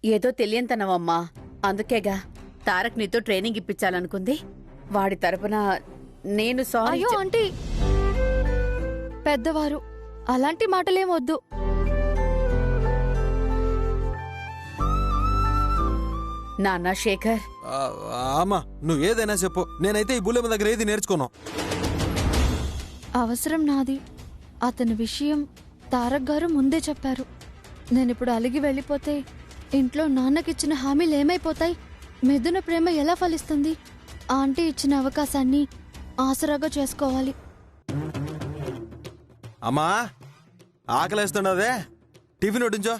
ఏదో తెలియంతనవమ్మా. అందుకేగా తారక్ నీతో ట్రైనింగ్ ఇప్పించాలనుకుంది. వాడి తరపున నేను సారీ. అయ్యో ఆంటీ, పెద్దవారు అలాంటి మాటలేం వద్దు. నాన్న శేఖర్, అమ్మా నువ్వేదైనా చెప్పు, నేనైతే ఈ బుల్లెమ్మ దగ్గర ఏది నేర్చుకోను. అవసరం నాది. అతని విషయం తారక్ గారు ముందే చెప్పారు. నేనిప్పుడు అలిగి వెళ్ళిపోతే ఇంట్లో నాన్నకిచ్చిన హామీలు ఏమైపోతాయి? మిథున ప్రేమ ఎలా ఫలిస్తుంది? ఆంటీ ఇచ్చిన అవకాశాన్ని ఆసరాగా చేసుకోవాలి. అమ్మా ఆకలేస్తుండదే, టిఫిన్ వడ్డించో.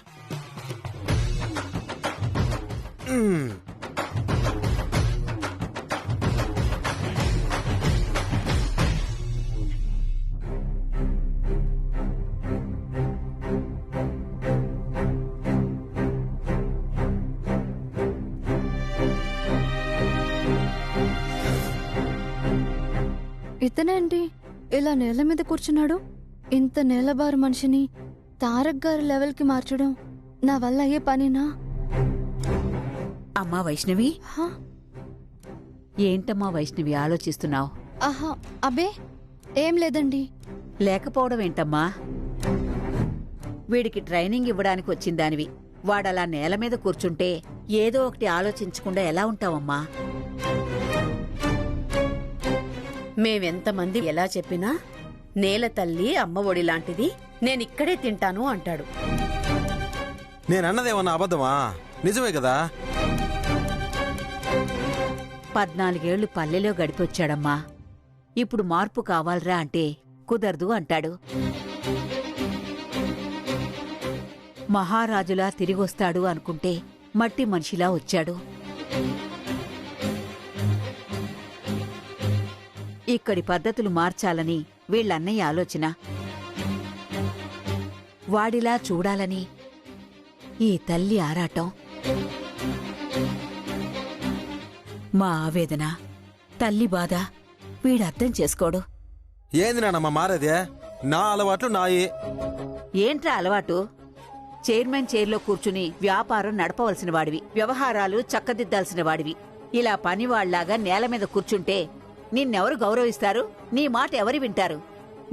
ఇతనేంటి ఇలా నేల మీద కూర్చున్నాడు? ఇంత నేలబారు మనిషిని తారక్ గారి లెవెల్కి మార్చడం నా వల్ల అయ్యే పనేనా? అమ్మా వైష్ణవి, హా? ఏంటమ్మా వైష్ణవి ఆలోచిస్తున్నావు? ఆహా, అబే ఏం లేదండి. లేకపోవడం ఏంటమ్మా? వీడికి ట్రైనింగ్ ఇవ్వడానికి వచ్చిందానివి, వాడలా నేల మీద కూర్చుంటే ఏదో ఒకటి ఆలోచించకుండా ఎలా ఉంటావమ్మా? మేమెంతమంది ఎలా చెప్పినా నేల తల్లి అమ్మ ఒడి లాంటిది, నేనిక్కడే తింటాను అంటాడు. నేనన్నదేమన్నా అబద్ధమా? నిజమే కదా. 14 ఏళ్లు పల్లెలో గడిపొచ్చాడమ్మా. ఇప్పుడు మార్పు కావాలరా అంటే కుదరదు అంటాడు. మహారాజులా తిరిగొస్తాడు అనుకుంటే మట్టి మనిషిలా వచ్చాడు. ఇక్కడి పద్ధతులు మార్చాలని వీళ్ళన్నయ్య ఆలోచన. వాడిలా చూడాలని ఈ తల్లి ఆరాటం. మా ఆవేదన, తల్లి బాధ వీడర్థం చేసుకోడు. ఏంది నానమ్మ మారేదే? నా అలవాట్లు నాయే. ఏంట్రా అలవాటు? చైర్మన్ చైర్లో కూర్చుని వ్యాపారం నడపవలసిన వాడివి, వ్యవహారాలు చక్కదిద్దాల్సిన వాడివి. ఇలా పనివాళ్లాగా నేల మీద కూర్చుంటే నిన్నెవరు గౌరవిస్తారు? నీ మాట ఎవరు వింటారు?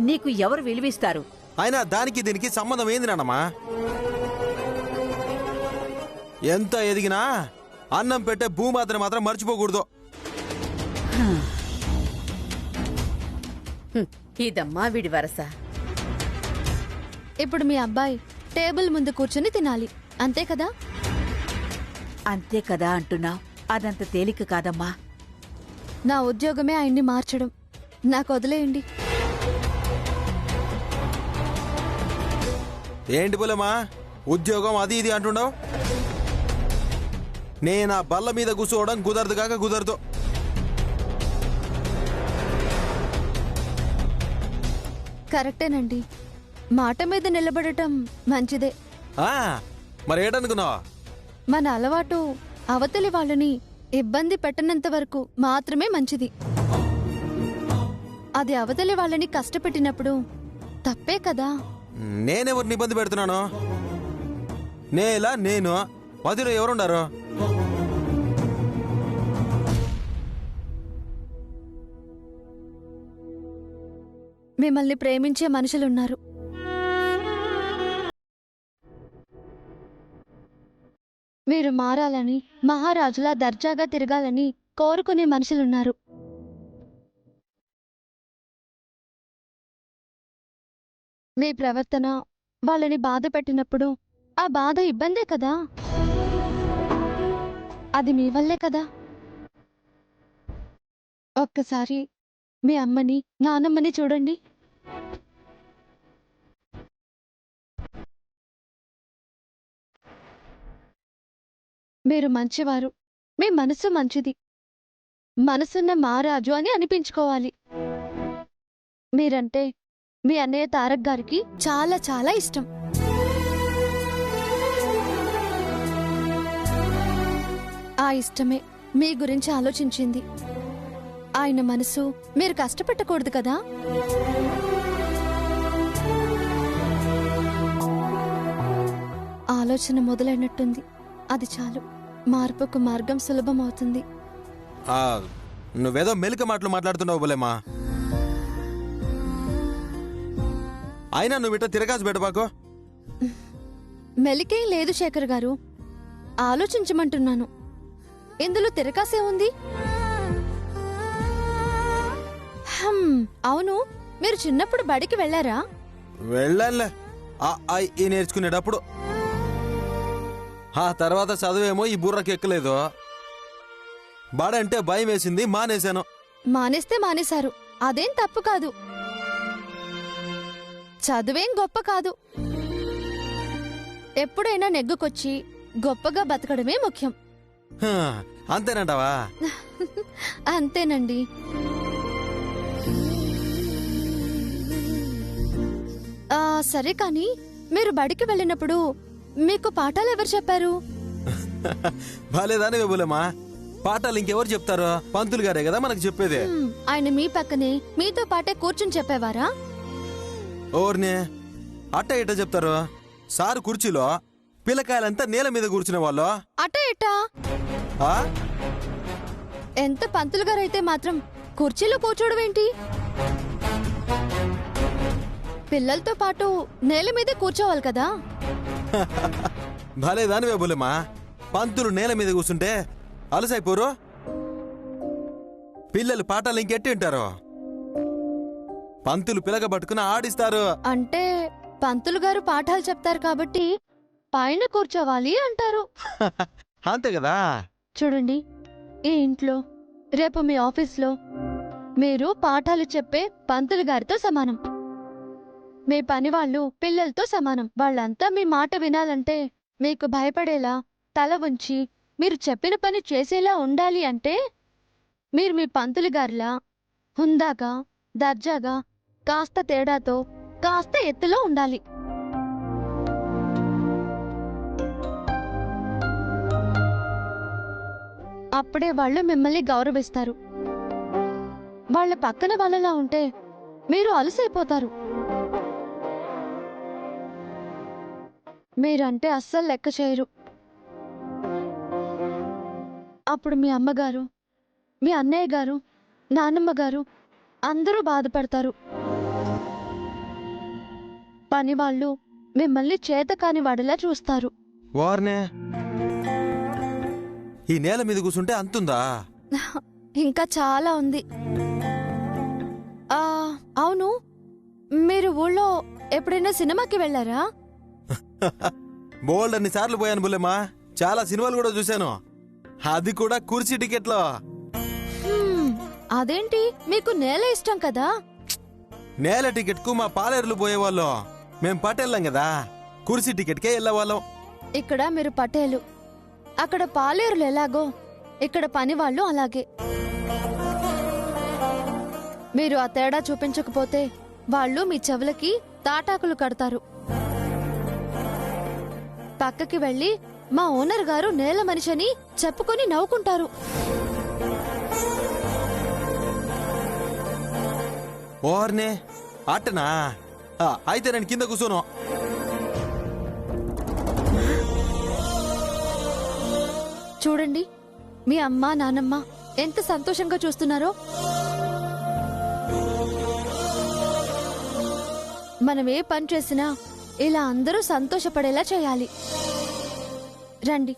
నీకు ఎవరు విలువిస్తారు? అయినా దానికి దీనికి సంబంధం ఏంది నానమ్మా? ఎంత ఎదిగినా అన్నం పెట్టే భూమాతని మాత్రం మర్చిపోకూడదు. ఇదమ్మా వీడి వరస. ఇప్పుడు మీ అబ్బాయి టేబుల్ ముందు కూర్చుని తినాలి, అంతే కదా? అంతే కదా అంటున్నావు. అదంత తేలిక కాదమ్మా. నా ఉద్యోగమే ఆయన్ని మార్చడం. నాకు వదిలేయండి. ఏంటి బుల్లెమ్మా ఉద్యోగం అది ఇది అంటుండవు? నేను ఆ బల్ల మీద కూర్చోవడం కుదరదు కాక కుదరదు. కరెక్టేనండి, మాట మీద నిలబడటం మంచిదే. మరి ఏటనుకున్నావా? మన అలవాటు అవతలి వాళ్ళని ఇబ్బంది పెట్టనంత వరకు మాత్రమే మంచిది. అది అవతలి వాళ్ళని కష్టపెట్టినప్పుడు తప్పే కదా. నేనెవరిని ఇబ్బంది పెడుతున్నాను? నేలా నేను మధ్యలో ఎవరుండారు? మిమ్మల్ని ప్రేమించే మనుషులున్నారు. మీరు మారాలని, మహారాజులా దర్జాగా తిరగాలని కోరుకునే మనుషులున్నారు. మీ ప్రవర్తన వాళ్ళని బాధ పెట్టినప్పుడు ఆ బాధ ఇబ్బందే కదా. అది మీ వల్లే కదా. ఒక్కసారి మీ అమ్మని, నాన్నమ్మని చూడండి. మీరు మంచివారు, మీ మనసు మంచిది, మనసున్న మహారాజు అని అనిపించుకోవాలి. మీరంటే మీ అన్నయ్య తారక్ గారికి చాలా చాలా ఇష్టం. ఆ ఇష్టమే మీ గురించి ఆలోచించింది. ఆయన మనసు మీరు కష్టపెట్టకూడదు కదా. ఆలోచన మొదలైనట్టుంది. అది చాలు, మార్పుకు మార్గం సులభమవుతుంది. ఆ, నువ్వేదో మెలిక మాటలు మాట్లాడుతున్నావు బులేమా. అయినా నువ్వు ఇట్లా తిరగాసు పెట్టబాకో. మెలికేం లేదు శేఖర్ గారు, ఆలోచించమంటున్నాను. ఇందులో తిరకాసే ఉంది. అవును, మీరు చిన్నప్పుడు బడికి వెళ్ళారా? వెళ్ళానులే, ఈ నేర్చుకునేటప్పుడు. ఆ తర్వాత చదువేమో ఈ బుర్రకి ఎక్కలేదు. బడంటే భయం వేసింది, మానేశాను. మానేస్తే మానేశారు, అదేం తప్పు కాదు. చదువేం గొప్ప కాదు. ఎప్పుడైనా నెగ్గుకొచ్చి గొప్పగా బతకడమే ముఖ్యం. హ, అంతేనంటావా? అంతేనండి. సరే కాని, మీరు బడికి వెళ్ళినప్పుడు మీకు పాఠాలు ఎవరు చెప్పారు? బాలేదానే బులేమా, పాఠాలు ఇంకెవరు చెప్తారో? పంతులు గారే కదా మనకు చెప్పేది. ఆయన మీ పక్కనే మీతో పాటే కూర్చుని చెప్పేవారా? ఓర్నే, అట్ట ఇట్ట చెప్తారు. సారు కుర్చీలో, పిల్లకాయలంతా నేల మీద కూర్చునే వాళ్ళు. అట ఎట్టా? ఆ? ఎంత పంతులు గారైతే మాత్రం కుర్చీలో కూర్చోవడమేంటి? పిల్లలతో పాటు నేల మీదే కూర్చోవాలి కదా. భలేదానివే బులేమా, పంతులు నేల మీద కూర్చుంటే అలసైపోరు. పిల్లలు పాఠాలు ఇంకెట్టి ఉంటారు. పంతులు పిలక పట్టుకుని ఆడిస్తారు. అంటే పంతులు గారు పాఠాలు చెప్తారు కాబట్టి పైన కూర్చోవాలి అంటారు. అంతే కదా. చూడండి, ఈ ఇంట్లో, రేపు మీ ఆఫీస్లో మీరు పాఠాలు చెప్పే పంతులు గారితో సమానం. మీ పని వాళ్ళు పిల్లలతో సమానం. వాళ్ళంతా మీ మాట వినాలంటే, మీకు భయపడేలా, తల ఉంచి మీరు చెప్పిన పని చేసేలా ఉండాలి అంటే, మీరు మీ పంతులు గారిలా హుందాగా, దర్జాగా, కాస్త తేడాతో, కాస్త ఎత్తులో ఉండాలి. అప్పుడే వాళ్ళు మిమ్మల్ని గౌరవిస్తారు. వాళ్ళ పక్కన వాళ్ళలా ఉంటే మీరు అలసైపోతారు. మీరంటే అస్సలు లెక్క చేయరు. అప్పుడు మీ అమ్మగారు, మీ అన్నయ్య గారు, నాన్నమ్మ గారు అందరూ బాధపడతారు. పని వాళ్ళు మిమ్మల్ని చేతకాని వాడిలా చూస్తారు. వార్నే, ఈ నేల మీద కూర్చుంటే అంతుందా? ఇంకా చాలా ఉంది. అవును, మీరు ఊళ్ళో ఎప్పుడైనా సినిమాకి వెళ్ళారా? బోల్డ్ అన్ని సార్లు పోయాను బులేమా, చాలా సినిమాలు కూడా చూశాను. అది కూడా కుర్చీ టికెట్లో. అదేంటి, మీకు నేల ఇష్టం కదా? నేల టికెట్ కు మా పాలేరులు పోయేవాళ్ళు. మేం పట్టెళ్ళాం కదా, కుర్చీ టికెట్కే వెళ్ళేవాళ్ళం. ఇక్కడ మీరు పటేలు, అక్కడ పాలేరులు ఎలాగో ఇక్కడ పనివాళ్ళు అలాగే. మీరు ఆ తేడా చూపించకపోతే వాళ్ళు మీ చెవులకి తాటాకులు కడతారు. పక్కకి వెళ్ళి మా ఓనర్ గారు నేల మనిషని చెప్పుకొని నవ్వుకుంటారు. ఓర్నే, అట్టనా? అయితే నేను కింద కూర్చోను. చూడండి, మీ అమ్మ నానమ్మ ఎంత సంతోషంగా చూస్తున్నారో. మనం ఏ పని చేసినా ఇలా అందరూ సంతోషపడేలా చేయాలి. రండి,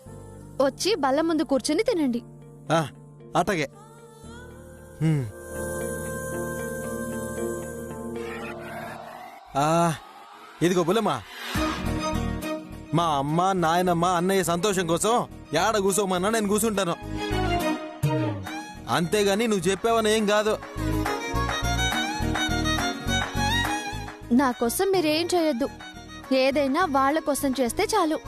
వచ్చి బల్ల ముందు కూర్చుని తినండి. అట్టగే. ఇదిగో బులమ్మా, మా అమ్మ నాయనమ్మ అన్నయ్య సంతోషం కోసం యాడ కూర్చోమన్నా నేను కూర్చుంటాను. అంతేగాని నువ్వు చెప్పావని ఏం కాదు. నా కోసం మీరేం చేయొద్దు, ఏదైనా వాళ్ళ కోసం చేస్తే చాలు.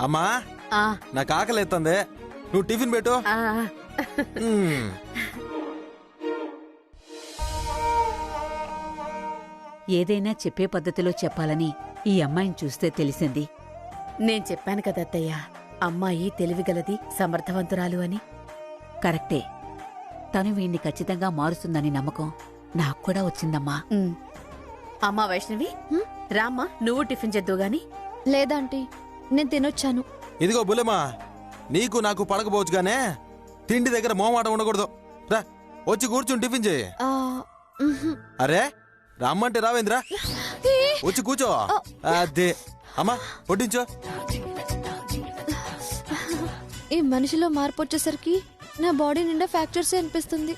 అమ్మా, నాకు ఆకలి ఎత్తందే, నువ్వు టిఫిన్ పెట్టు. ఏదైనా చెప్పే పద్ధతిలో చెప్పాలని ఈ అమ్మాయిని చూస్తే తెలిసింది. నేను చెప్పాను కదా అత్తయ్య, అమ్మాయి తెలివిగలది, సమర్థవంతురాలు అని. కరెక్టే, తను వీణ్ణి ఖచ్చితంగా మారుస్తుందని నమ్మకం నాకు కూడా వచ్చిందమ్మా. అమ్మా వైష్ణవి, రామ్మా నువ్వు టిఫిన్ చేద్దు గాని. లేదాంటీ, నేను తినొచ్చాను. ఇదిగో బుల్లెమ్మా, నీకు నాకు పడకపోవచ్చుగానే తిండి దగ్గర మోమాట ఉండకూడదు. రా వచ్చి కూర్చుని టిఫిన్ చేయి. ఆ, మ్హూ. అరే రమ్మంటే రావేంద్రా, వచ్చి కూర్చో. అదే అమ్మా పొట్టించో. ఈ మనిషిలో మార్పు వచ్చేసరికి నా బాడీ నిండా ఫ్రాక్చర్స్ అనిపిస్తుంది.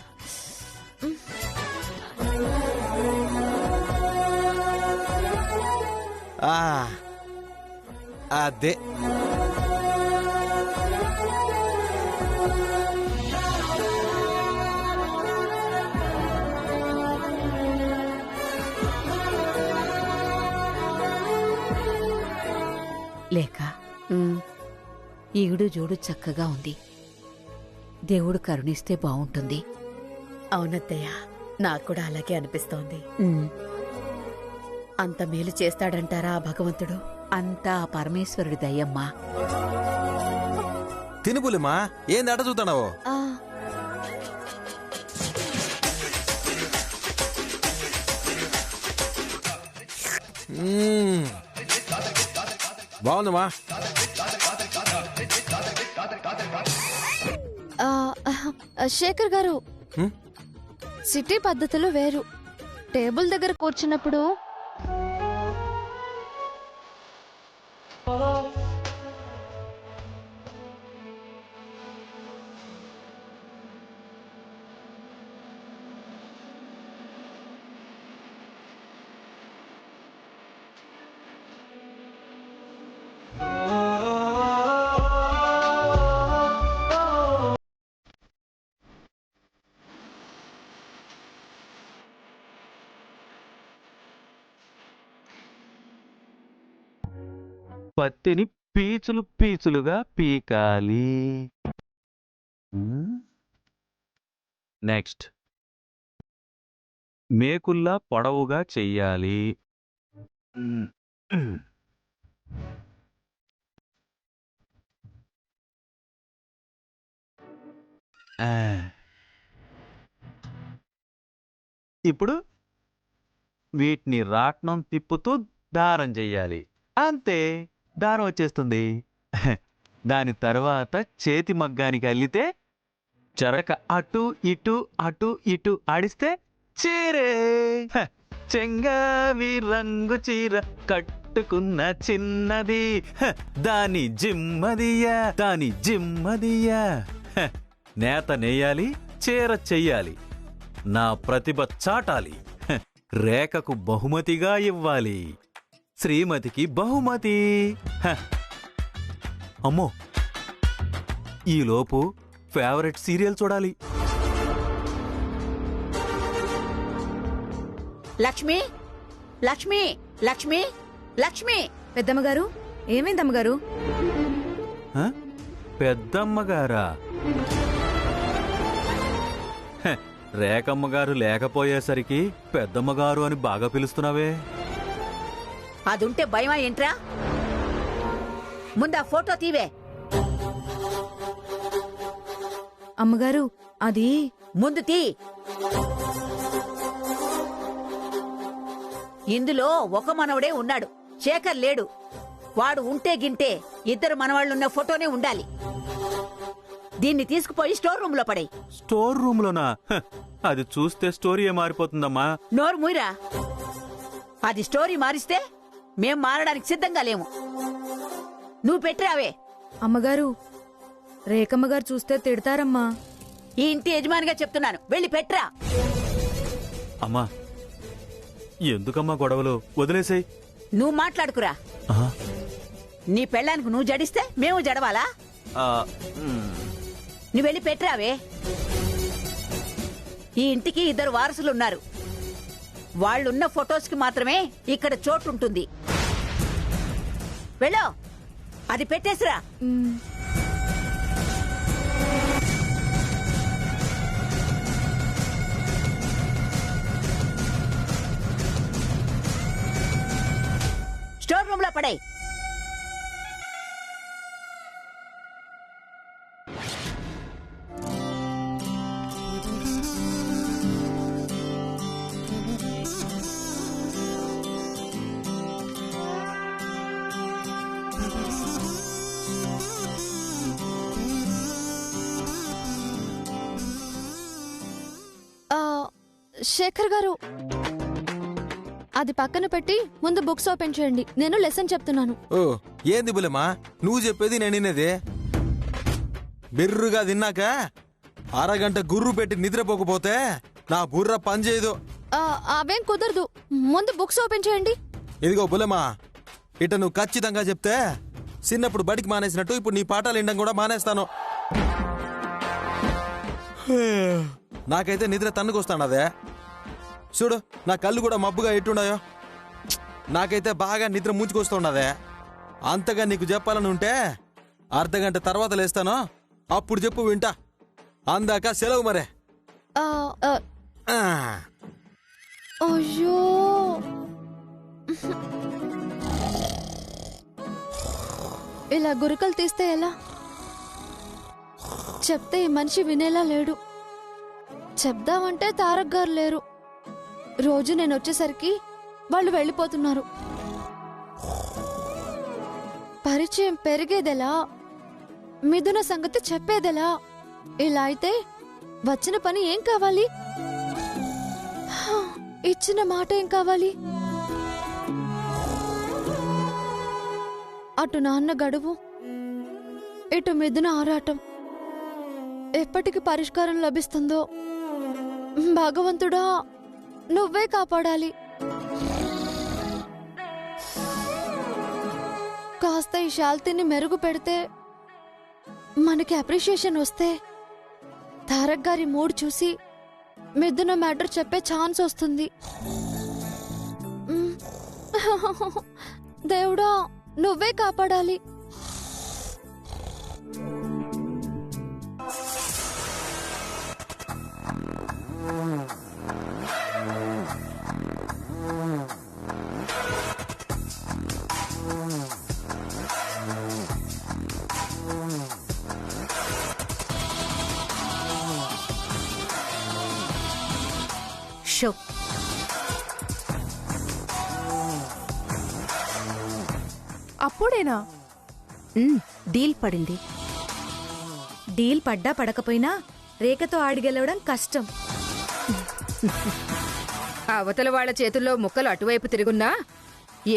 అదే లేక ఈగుడు జోడు చక్కగా ఉంది. దేవుడు కరుణిస్తే బావుంటుంది. అవునత్తయ్య, నాకు కూడా అలాగే అనిపిస్తోంది. ఉమ్, అంత మేలు చేస్తాడంటారా ఆ భగవంతుడు? అంతా ఆ పరమేశ్వరుడి దయ్యమ్మా. తిను బుల్లెమ్మా, ఏంది అట చూస్తున్నావు? ఆ, బాగుందమ్మా. శేఖర్ గారు, హ్మ్? సిటీ పద్ధతులు వేరు. టేబుల్ దగ్గర కూర్చున్నప్పుడు పత్తిని పీచులు పీచులుగా పీకాలి. నెక్స్ట్ మేకుల్లా పొడవుగా చెయ్యాలి. ఆ. ఇప్పుడు వీటిని రాట్నం తిప్పుతూ దారం చెయ్యాలి. అంతే, దారం వచ్చేస్తుంది. దాని తర్వాత చేతి మగ్గానికి అల్లితే చెరక అటు ఇటు అటు ఇటు ఆడిస్తే చీరే. చెంగావి రంగు చీర కట్టుకున్న చిన్నది, దాని జిమ్మదియా, దాని జిమ్మదియా. నేత నేయాలి, చీర చెయ్యాలి, నా ప్రతిభ చాటాలి, రేఖకు బహుమతిగా ఇవ్వాలి, శ్రీమతికి బహుమతి. అమ్మో, ఈలోపు ఫేవరెట్ సీరియల్ చూడాలి. లక్ష్మి, లక్ష్మి, లక్ష్మి, లక్ష్మి. పెద్దమ్మగారు, ఏమైందమ్మగారు? పెద్దమ్మగారా? రేఖమ్మగారు లేకపోయేసరికి పెద్దమ్మగారు అని బాగా పిలుస్తున్నావే. అదుంటే భయమా ఏంట్రా? ముందా ఫోటో తీవే. అమ్మగారు, అది ముందు తీ. ఇందులో ఒక మనవడే ఉన్నాడు, శేఖర్ లేడు. వాడు ఉంటే గింటే ఇద్దరు మనవాళ్లున్న ఫోటోనే ఉండాలి. దీన్ని తీసుకుపోయి స్టోర్ రూమ్ లో పడేయ్. స్టోర్ రూమ్ లోనా? అది చూస్తే స్టోరీయే మారిపోతుందమ్మా. నోరు మూయరా. అది స్టోరీ మారిస్తే మేం మారడానికి సిద్ధంగా లేము. నువ్వు పెట్టరావే. అమ్మగారు, రేఖమ్మగారు చూస్తే తిడతారమ్మా. ఈ ఇంటి యజమానిగా చెప్తున్నాను, వెళ్ళి పెట్టరా. అమ్మా, ఎందుకమ్మా గొడవలు? వదిలేసేయ్. నువ్వు మాట్లాడుకురా. నీ పెళ్ళానికి నువ్వు జడిస్తే మేము జడవాలా? నువ్వు వెళ్ళి పెట్టరావే. ఈ ఇంటికి ఇద్దరు వారసులున్నారు. వాళ్ళున్న ఫొటోస్ కి మాత్రమే ఇక్కడ చోటు ఉంటుంది. వెళ్ళో, అది పెట్టేసిరా. స్టోర్ రూమ్ లో పడే. శేఖర్ గారు, అది పక్కన పెట్టి ముందు బుక్స్ ఓపెన్ చేయండి. నేను లెసన్ చెప్తున్నాను. ఓ ఏంది బుల్లెమ్మా నువ్వు చెప్పేది నేను వినేది? బిర్రుగా తిన్నాక అరగంట గుర్రు పెట్టి నిద్రపోకపోతే నా బుర్ర పనిచేయదు. అవేం కుదరదు. ముందు బుక్స్ ఓపెన్ చేయండి. ఇదిగో బుల్లెమ్మా, ఇట నువ్వు ఖచ్చితంగా చెప్తే చిన్నప్పుడు బడికి మానేసినట్టు ఇప్పుడు నీ పాఠాలు వినడం కూడా మానేస్తాను. నాకైతే నిద్ర తన్నుకొస్తానదే. చూడు నా కళ్ళు కూడా మబ్బుగా ఎట్టుండాయో. నాకైతే బాగా నిద్ర ముంచుకొస్తుండదే. అంతగా నీకు చెప్పాలని ఉంటే అర్ధగంట తర్వాత లేస్తాను, అప్పుడు చెప్పు వింటా. అందాక సెలవు మరే. ఆ. అయ్యో, ఇలా గురుకలు తీస్తే ఎలా? చెప్తే ఈ మనిషి వినేలా లేడు. చెప్దామంటే తారక్ గారు లేరు. రోజు నేను వచ్చేసరికి వాళ్ళు వెళ్ళిపోతున్నారు. పరిచయం పెరిగేదెలా? మిథున సంగతి చెప్పేదెలా? ఇలా అయితే వచ్చిన పని ఏం కావాలి? ఇచ్చిన మాట ఏం కావాలి? అటు నాన్న గడువు, ఇటు మిథున ఆరాటం. ఎప్పటికి పరిష్కారం లభిస్తుందో భగవంతుడా, నువ్వే కాపాడాలి. కాస్త ఈ శాల్తీని మెరుగు పెడితే, మనకి అప్రిషియేషన్ వస్తే, తారక్ గారి మూడ్ చూసి మిథున మ్యాటర్ చెప్పే ఛాన్స్ వస్తుంది. దేవుడా, నువ్వే కాపాడాలి. షో అప్పుడేనా డీల్ పడింది. డీల్ పడ్డా పడకపోయినా రేఖతో ఆడి గెలవడం కష్టం. అవతల వాళ్ల చేతుల్లో ముక్కలు అటువైపు తిరుగున్నా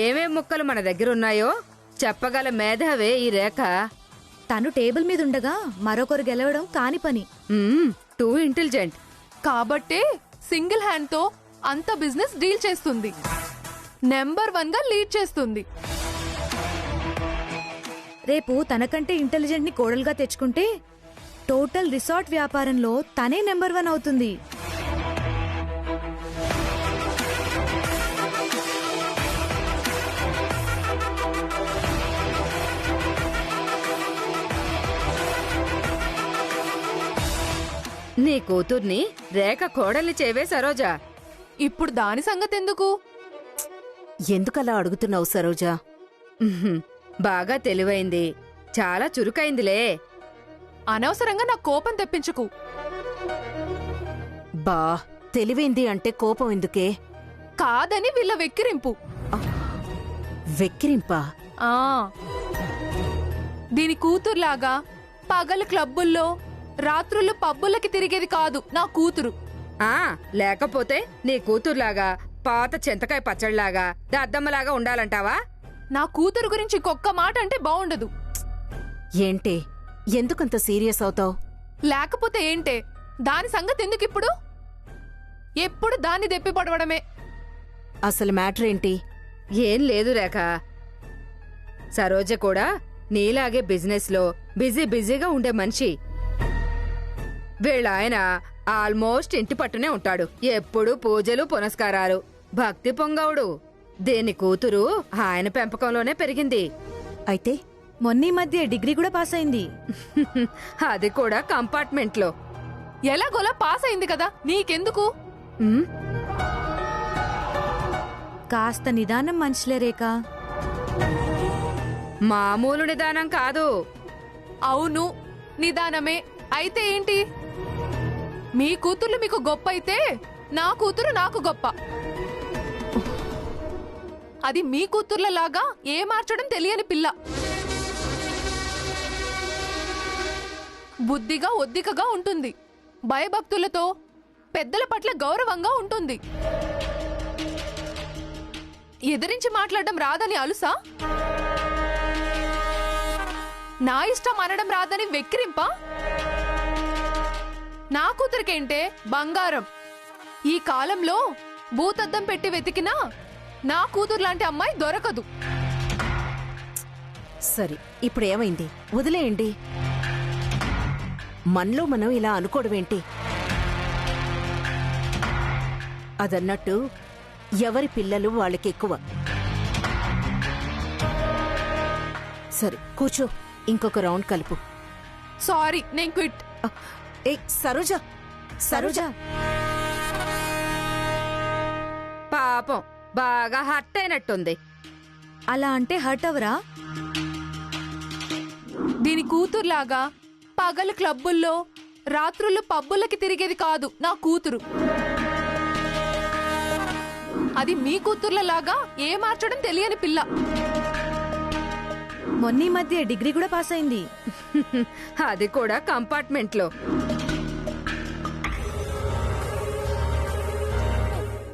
ఏమేం ముక్కలు మన దగ్గరున్నాయో చెప్పగల మేధావే ఈ రేఖ. తను టేబుల్ మీద ఉండగా మరొకరు గెలవడం కాని పని. టూ ఇంటెలిజెంట్ కాబట్టే సింగిల్ హ్యాండ్ తో అంత బిజినెస్ డీల్ చేస్తుంది. నెంబర్ 1 గా లీడ్ చేస్తుంది. రేపు తనకంటే ఇంటెలిజెంట్ ని కోడలుగా తెచ్చుకుంటే టోటల్ రిసార్ట్ వ్యాపారంలో తనే నెంబర్ 1 అవుతుంది. నీ కూతుర్ని రేఖ కోడల్ని చేవే సరోజా. ఇప్పుడు దాని సంగతి ఎందుకు? ఎందుకలా అడుగుతున్నావు సరోజా? బాగా తెలివైంది, చాలా చురుకైందిలే. అనవసరంగా నా కోపం తెప్పించుకు. బా తెలివైంది అంటే కోపం ఎందుకే? కాదని వీళ్ళ వెక్కిరింపు. వెక్కిరింపా? ఆ దీని కూతురులాగా పగలు క్లబ్బుల్లో రాత్రులు పబ్బులకి తిరిగేది కాదు నా కూతురు. లేకపోతే నీ కూతుర్లాగా పాత చింతకాయ పచ్చడిలాగా దద్దమ్మలాగా ఉండాలంటావా? నా కూతురు గురించి ఇంకొక్క మాట అంటే బాగుండదు. ఏంటే ఎందుకంత సీరియస్ అవుతావు? లేకపోతే ఏంటే, దాని సంగతి ఎందుకిప్పుడు? ఎప్పుడు దాన్ని దెప్పి పడవడమే. అసలు మ్యాటర్ ఏంటి? ఏం లేదు రేఖ, సరోజ కూడా నీలాగే బిజినెస్ లో బిజీగా ఉండే మనిషి. వీళ్ళ ఆయన ఆల్మోస్ట్ ఇంటి పట్టునే ఉంటాడు. ఎప్పుడు పూజలు పునస్కారాలు, భక్తి పొంగవుడు. దేని కూతురు ఆయన పెంపకంలోనే పెరిగింది. అయితే మొన్నీ మధ్య డిగ్రీ కూడా పాస్ అయింది. అది కూడా కంపార్ట్మెంట్ లో. ఎలాగోలా పాస్ అయింది కదా, నీకెందుకు? కాస్త నిదానం మంచిలే రేఖ. మామూలు నిదానం కాదు. అవును, నిదానమే. అయితే ఏంటి? మీ కూతుర్లు మీకు గొప్ప అయితే నా కూతురు నాకు గొప్ప. అది మీ కూతుర్లలాగా ఏ మార్చడం తెలియని పిల్ల. బుద్ధిగా ఒద్దికగా ఉంటుంది. భయభక్తులతో పెద్దల పట్ల గౌరవంగా ఉంటుంది. ఎదిరించి మాట్లాడడం రాదని అలుసా? నా ఇష్టం అనడం రాదని వెక్కిరింపా? నా కూతురికేంటే బంగారం. ఈ కాలంలో భూతద్దం పెట్టి వెతికినా నా కూతురు లాంటి అమ్మాయి దొరకదు. సరే, ఇప్పుడు ఏమైంది? వదిలేయండి. మనలో మనం ఇలా అనుకోవడమేంటి? అదన్నట్టు ఎవరి పిల్లలు వాళ్ళకెక్కువ. సరే కూర్చో, ఇంకొక రౌండ్ కలుపు. సారీ, నేను క్విట్. ఏ సరోజ, సరోజ, పాపం బాగా హర్ట్ అయినట్టుంది. అలా అంటే హర్ట్ అవరా? దీని కూతురులాగా పగలు క్లబ్బుల్లో రాత్రుళ్ళు పబ్బులకి తిరిగేది కాదు నా కూతురు. అది మీ కూతుర్లలాగా ఏ మార్చడం తెలియని పిల్ల. మొన్నీ మధ్య డిగ్రీ కూడా పాస్ అయింది. అది కూడా కంపార్ట్మెంట్ లో.